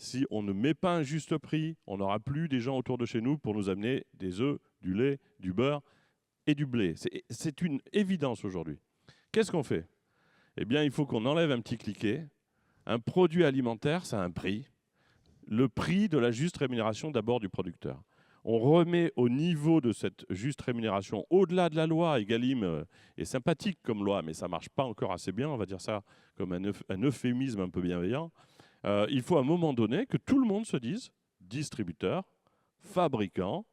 Si on ne met pas un juste prix, on n'aura plus des gens autour de chez nous pour nous amener des œufs, du lait, du beurre et du blé. C'est une évidence aujourd'hui. Qu'est-ce qu'on fait? Eh bien, il faut qu'on enlève un petit cliquet. Un produit alimentaire, ça a un prix. Le prix de la juste rémunération d'abord du producteur. On remet au niveau de cette juste rémunération, au-delà de la loi. Egalim est sympathique comme loi, mais ça ne marche pas encore assez bien, on va dire ça comme un euphémisme un peu bienveillant. Il faut à un moment donné que tout le monde se dise, distributeur, fabricant,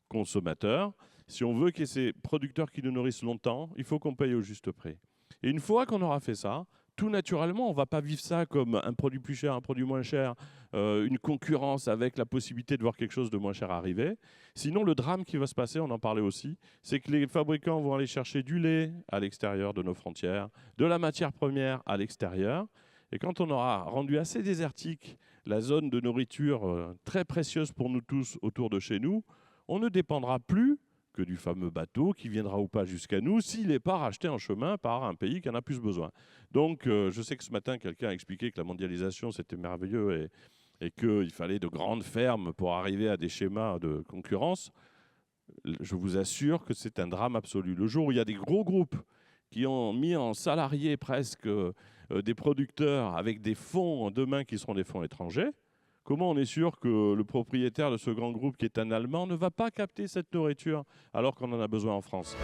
consommateur, si on veut qu'il y ait ces producteurs qui nous nourrissent longtemps, il faut qu'on paye au juste prix. Et une fois qu'on aura fait ça, tout naturellement, on ne va pas vivre ça comme un produit plus cher, un produit moins cher, une concurrence avec la possibilité de voir quelque chose de moins cher arriver. Sinon, le drame qui va se passer, on en parlait aussi, c'est que les fabricants vont aller chercher du lait à l'extérieur de nos frontières, de la matière première à l'extérieur. Et quand on aura rendu assez désertique la zone de nourriture très précieuse pour nous tous autour de chez nous, on ne dépendra plus que du fameux bateau qui viendra ou pas jusqu'à nous s'il n'est pas racheté en chemin par un pays qui en a plus besoin. Donc je sais que ce matin, quelqu'un a expliqué que la mondialisation, c'était merveilleux et qu'il fallait de grandes fermes pour arriver à des schémas de concurrence. Je vous assure que c'est un drame absolu. Le jour où il y a des gros groupes qui ont mis en salariés presque des producteurs avec des fonds demain qui seront des fonds étrangers, comment on est sûr que le propriétaire de ce grand groupe qui est un Allemand ne va pas capter cette nourriture alors qu'on en a besoin en France ?